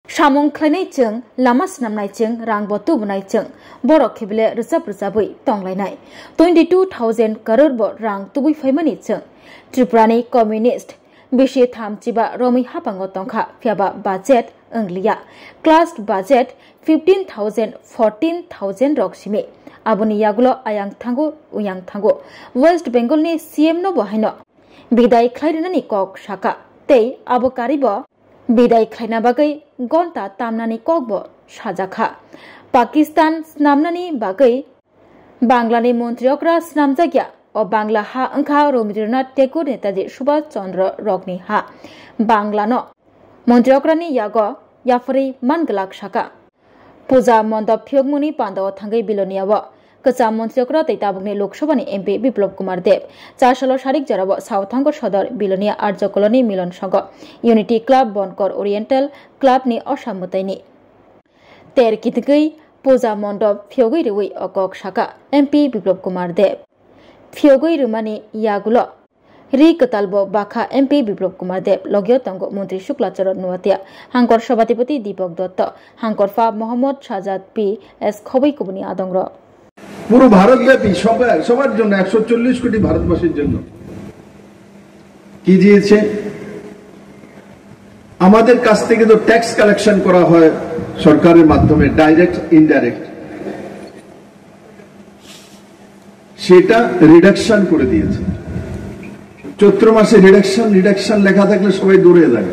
Samung khlainai chung lama snamnai chung rangbo tubunai chung borok khibile rujabui tonglainai 22,000 crore bo rang tubui phaimani chung Tripurani communist bishi thamchiba romi hapango tongkha phiaba budget anglia class budget 15,000 14,000 rok simi aboni yagulo ayang thango West Bengal ni CM no bohaino bidai khlairani kok shaka tei abo karibo bidai khlaina bagai gonta tamnani kokbo sajakha Pakistan snamnani bagai Banglani montriokra snamjagya o Bangla ha angkha Rabindranath Tagore Netaji Subhash Chandra Rokni ha Banglano montriokrani yago yafri mangalak shaka Puja mondop phiogmuni pandaw thangai biloniyawo Kacham montriokra teitabugni Lok Sabhani MP Biplop Kumar Dev Chashalo Sharik Jarabo Southangor Sodor Bilonia Arjo Colony Milon Sango Unity Club Bonkor Oriental Club ni osamutaini Ter kitgei Puja mondop phiogoi rewi okok shaka MP Biplop Kumar Dev phiogoi rumani yagulo ri katalbo bakha MP Biplop Kumar Dev logyo tango Mantri Shukla Charan Nuatia Hankor Sabhatipati Deepak Dotto Hankor Fa Mohammad Shahzad P S Khobei Kubuni Adongro পুরো ভারতব্যাপী সবার জন্য 140 কোটি ভারতবাসীর জন্য কি দিয়েছে আমাদের কাছ থেকে তো ট্যাক্স কালেকশন করা হয় সরকারের মাধ্যমে ডাইরেক্ট ইনডাইরেক্ট সেটা রিডাকশন করে দিয়েছে চৈত্র মাসে রিডাকশন লেখা থাকলে সবাই দৌড়ে যায়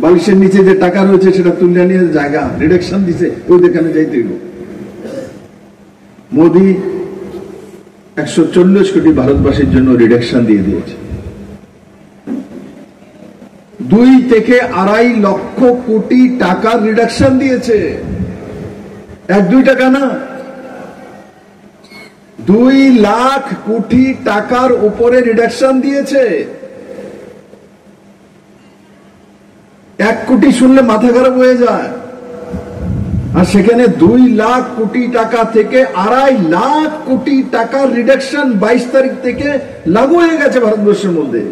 বালিশের নিচে যে টাকা রয়েছে সেটা তুলে নিয়ে জায়গা রিডাকশন দিছে ওই দেখানে যাইতে হইব মোদি 140 কোটি ভারতবাসীর জন্য রিডাকশন দিয়ে দিয়েছে 2 থেকে 2.5 লক্ষ কোটি টাকার রিডাকশন দিয়েছে 1-2 টাকা না 2 লাখ কোটি টাকার উপরে রিডাকশন দিয়েছে 1 কোটি শুনলে মাথা খারাপ হয়ে যায় আর সেখানে 2 লাখ কোটি টাকা থেকে 2.5 লাখ কোটি টাকার রিডাকশন 22 তারিখ থেকে লাগু হয়ে গেছে ভারতবর্ষের মধ্যে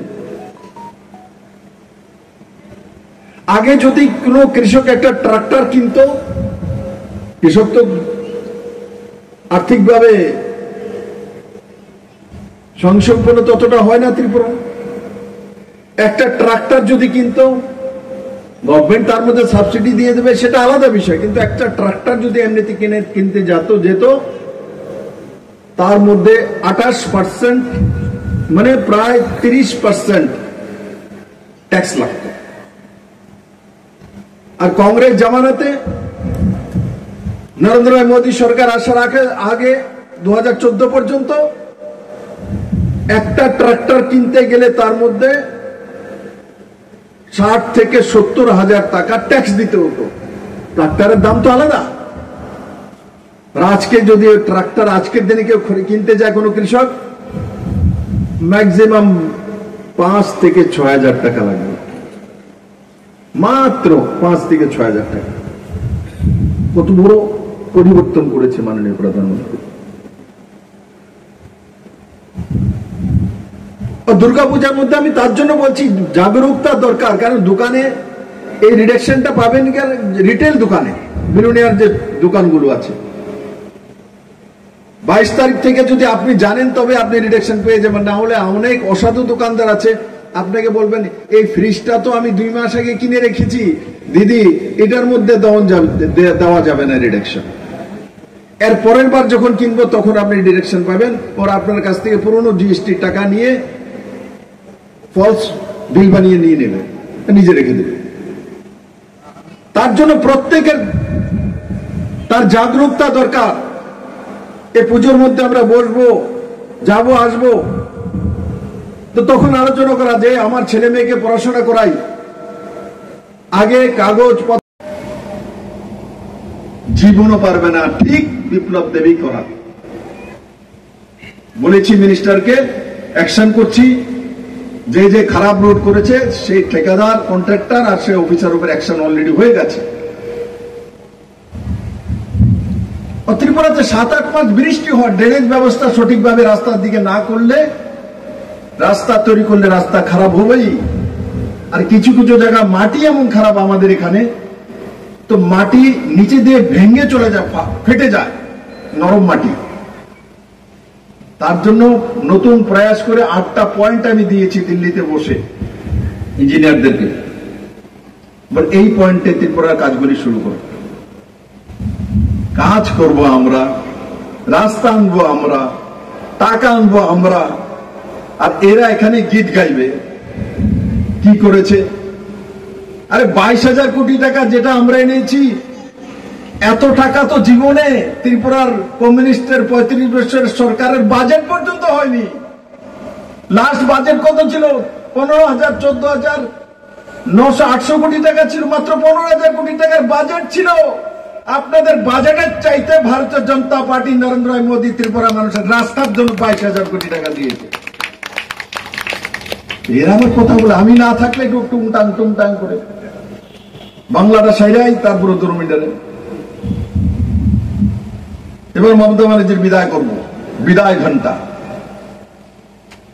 আগে যদি কোনো কৃষক একটা ট্রাক্টর কিনতো কৃষক তো আর্থিকভাবে সংসম্পন্ন ততটা হয় না ত্রিপুরা একটা ট্রাক্টর যদি কিনতো গভর্নমেন্ট তার মধ্যে সাবসিডি দিয়ে দেবে সেটা আলাদা বিষয় কিন্তু একটা ট্রাক্টর যদি এমনিতে কিনতে যেত তার মধ্যে 28% মানে প্রায় 30% ট্যাক্স লাগতো আর কংগ্রেস জামানাতে নরেন্দ্র মোদী সরকার আসার আগে 2014 পর্যন্ত একটা ট্রাক্টর কিনতে গেলে তার মধ্যে 60 থেকে 70 হাজার টাকা ট্যাক্স দিতে হতো ট্রাক্টরের দাম তো আলাদা আজকে যদি ট্রাক্টর আজকের দিনে কেউ কিনতে যায় কোনো কৃষক ম্যাক্সিমাম 5 থেকে 6 হাজার টাকা লাগবে মাত্র 5 থেকে 6 হাজার টাকা কত বড় পরিবর্তন করেছে মাননীয় প্রধানমন্ত্রী দুর্গাপূজার মধ্যে আমি তার জন্য বলছি জাগরুকতা দরকার কারণ দোকানে এই রিডাকশনটা পাবেন রিটেল দোকানে বিলোনিয়ার যে দোকানগুলো আছে 22 তারিখ থেকে যদি আপনি জানেন তবে আপনি রিডাকশন পেয়ে যাবেন না হলে অনেক অসাধু দোকানদার আছে আপনাকে বলবেন এই ফ্রিজটা তো আমি 2 মাস আগে কিনে রেখেছি দিদি এটার মধ্যে দেওয়া যাবে না রিডাকশন এর পরের বার যখন কিনবো তখন আপনি রিডাকশন পাবেন ওরা আপনার কাছ থেকে পুরনো জিএসটি টাকা নিয়ে ফলস বিল বানিয়ে নিয়ে নেবে নিজে রেখে দেবে তার জন্য প্রত্যেকের তার জাগরুকতা দরকার এই পুজোর মধ্যে আমরা বসবো যাবো আসবো তো তখন আলোচনা করা যে আমার ছেলে মেয়েকে পড়াশোনা করাই আগে কাগজ জীবনও পারবে না ঠিক বিপ্লব দেবী করা বলেছি মিনিস্টারকে অ্যাকশন করছি যে খারাপ রোড করেছে সেই ঠিকাদার কন্ট্রাক্টর আর সেই অফিসার উপর অ্যাকশন অলরেডি হয়ে গেছে ত্রিপুরাতে 7-8 মাস বৃষ্টি হয় ড্রেনেজ ব্যবস্থা সঠিকভাবে রাস্তার দিকে না করলে রাস্তা তৈরি করলে রাস্তা খারাপ হবেই আর কিছু কিছু জায়গা মাটি এমন খারাপ আমাদের এখানে তো মাটি নিচে দিয়ে ভেঙে চলে যায়, ফেটে যায়, নরম মাটি। তার জন্য নতুন প্রয়াস করে 8টা পয়েন্ট আমি দিয়েছি দিল্লিতে বসে ইঞ্জিনিয়ারদেরকে, এই পয়েন্টে ত্রিপুরার কাজগুলি শুরু করো। কাজ করব আমরা, রাস্তা আনবো আমরা, টাকা আনবো আমরা, আর এরা এখানে গীত গাইবে। কি করেছে? আরে 22,000 কোটি টাকা যেটা আমরা এনেছি, এত টাকা তো জীবনে ত্রিপুরার কমিউনিস্টের 35 বছরের সরকারের বাজেট পর্যন্ত হয়নি। লাস্ট বাজেট কত ছিল? 15,000, 14,000, 900, 800 কোটি টাকা ছিল। মাত্র 15,000 কোটি টাকার বাজেট ছিল। আপনাদের বাজেটের চাইতে ভারতীয় জনতা পার্টি নরেন্দ্র মোদী ত্রিপুরা মানুষের রাস্তার জন্য 22,000 কোটি টাকা দিয়েছে। এরা আমার কথা বলে, আমি না থাকলে একটু টুংটাং করে বাংলাটা সাইরাই, তারপর দুর্মিটারে। এবার মমতা ব্যানার্জির বিদায় করবো, বিদায় ঘন্টা।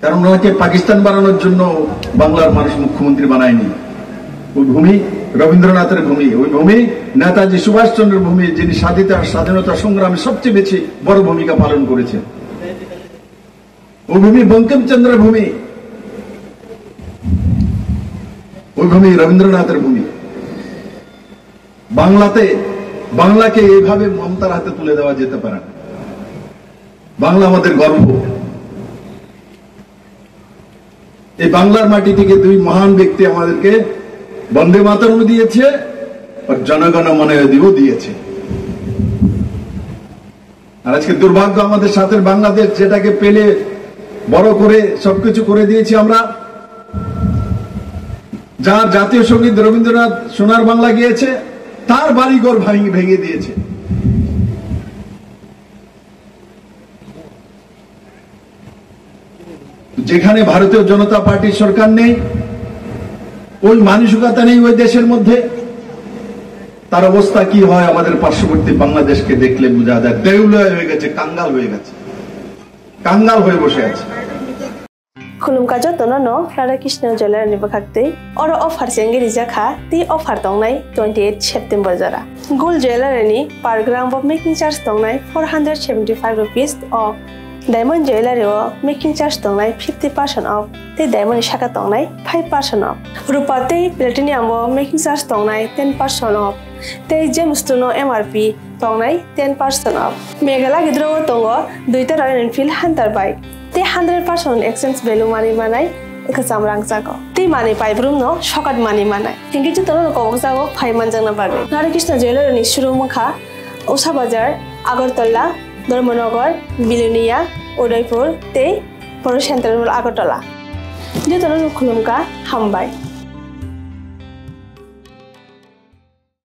কারণ ওনাকে পাকিস্তান বানানোর জন্য বাংলার মানুষ মুখ্যমন্ত্রী বানায়নি। ওই ভূমি রবীন্দ্রনাথের ভূমি, ওই ভূমি নেতাজি সুভাষচন্দ্রের ভূমি, যিনি স্বাধীনতা সংগ্রামে সবচেয়ে বেশি বড় ভূমিকা পালন করেছেন। ওই ভূমি বঙ্কিমচন্দ্রের ভূমি, ওই ভূমি রবীন্দ্রনাথের ভূমি। বাংলাকে এইভাবে মমতার হাতে তুলে দেওয়া যেতে পারে না। বাংলা আমাদের গর্ব। এই বাংলার মাটি থেকে দুই মহান ব্যক্তি আমাদেরকে বন্দে মাতরম দিয়েছে, আর জনগণ মনে দিয়েছে। আর আজকে দুর্ভাগ্য, আমাদের সাথে বাংলাদেশ যেটাকে পেলে বড় করে সবকিছু করে দিয়েছি আমরা, যার জাতীয় সঙ্গীত রবীন্দ্রনাথ সোনার বাংলা গিয়েছে, তার বাড়িঘর ভেঙে দিয়েছে। যেখানে ভারতীয় জনতা পার্টির সরকার নেই, ওই মানসিকতা নেই ওই দেশের মধ্যে, তার অবস্থা কি হয় আমাদের পার্শ্ববর্তী বাংলাদেশকে দেখলে বোঝা যায়। দেউলয় হয়ে গেছে, কাঙ্গাল হয়ে গেছে, কাঙ্গাল হয়ে বসে আছে। खुलुमका जतनो नो राधाकृष्ण ज्वेलारी बखाक्ते और अफार सेंगे रिजाखा ती अफार दंनाय 28 सेप्टेम्बर जरा गोल्ड ज्वेलारी पर ग्राम ऑफ मेकिंग चार्ज दंनाय 475 rupees of diamond jewellery making charge दंनाय 50% ऑफ ते डायमंड शाखा दंनाय 5% ऑफ रूपा ते प्लेटिनियम मेकिंग चार्ज दंनाय 10% ऑफ ते जेमस्टोनो एमआरपी दंनाय 10% ऑफ मेघाला गिद्रो दंगो दुइटा रॉयल एनफील्ड हंटर बाइक ते 100% एक्सचेंज वैल्यू मानी मानाय एकजाम रां जागो ते माने पाइब्रुम नो शकाट मानी मानाय हिंगी जतनो कबक जागो 5 मानजंना बागे राधाकृष्ण ज्वेलारी शुरू मखा उषा बाजार आगरतला धर्मनगर बिलुनिया उदयपुर ते बर सेंट्रल आगरतला जतनो खुलुमका हामबाय।